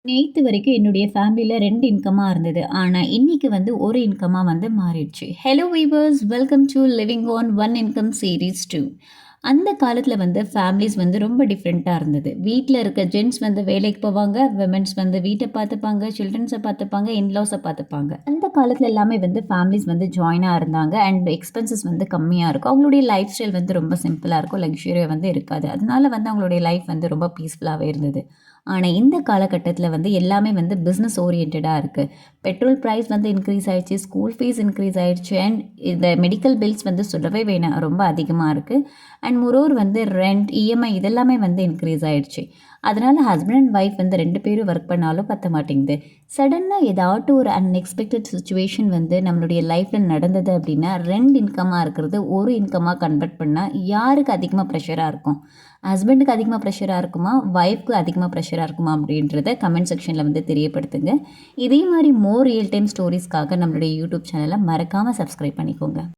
நேத்து வரைக்கும் என்னுடைய ஃபேமிலில 2 இன்கமா இருந்தது. ஆனா, இன்னைக்கு வந்து ஒரு இன்கமா வந்து மாறிடுச்சு. Hello viewers! Welcome to living on one income series 2. அந்த காலத்துல வந்து ஃபேமிலிஸ் வந்து ரொம்ப டிஃப்ரெண்ட்டா இருந்தது. வீட்ல இருக்க ஜென்ட்ஸ் வந்து வேலைக்கு போவாங்க. விமென்ஸ் வந்து வீட்ட பார்த்துப்பாங்க, சில்ட்ரன்ஸ பார்த்துப்பாங்க, இன்லாஸ பார்த்துப்பாங்க. அந்த காலத்துல எல்லாமே வந்து ஃபேமிலிஸ் வந்து ஜாயினா இருந்தாங்க. அண்ட் எக்ஸ்பென்சஸ் வந்து கம்மியா இருக்கும். அவங்களுடைய லைஃப் ஸ்டைல் வந்து ரொம்ப சிம்பிளா இருக்கும். லக்ஸூரியா வந்து இருக்காது. அதனால வந்து அவங்களுடைய லைஃப் வந்து ரொம்ப பீஸ்ஃபுல்லாவே இருந்தது. ஆனா, இந்த காலகட்டத்தில வந்து எல்லாமே வந்து பிசினஸ் ஓரியன்டடா இருக்கு. பெட்ரோல் பிரைஸ் வந்து இன்க்ரீஸ் ஆயிடுச்சு. ஸ்கூல் ஃபீஸ் இன்க்ரீஸ் ஆயிடுச்சு. அண்ட் இந்த மெடிக்கல் பில்ஸ் வந்து சொல்லவே வேணாம். ரொம்ப அதிகமா இருக்கு. அண்ட் மோரோவர் வந்து ரெண்ட், இஎம்ஐ இதெல்லாமே வந்து இன்க்ரீஸ் ஆயிடுச்சு. அதனால ஹஸ்பண்ட் அண்ட் ஒய்ஃப் வந்து 2 பேரும் ஒர்க் பண்ணாலும் பத்த மாட்டேங்குது. சடனா ஏதாட்டும் ஒரு அன்எக்ஸ்பெக்டட் சிச்சுவேஷன் வந்து நம்மளுடைய லைஃப்ல நடந்தது அப்படின்னா, 2 இன்கமா இருக்கிறது ஒரு இன்கமா கன்வெர்ட் பண்ணா யாருக்கு அதிகமா பிரஷரா இருக்கும்? ஹஸ்பண்டுக்கு அதிகமா பிரஷரா இருக்குமா? ஒய்ஃப்க்கு அதிகமா பிரஷரா இருக்குமா? அப்படின்றத கமெண்ட் செக்ஷன்ல வந்து தெரியப்படுத்துங்க. இதே மாரி மோர் ரியல் டைம் ஸ்டோரீஸ்க்காக நம்மளுடைய யூடியூப் சேனல மறக்காம சப்ஸ்கிரைப் பண்ணிக்கோங்க.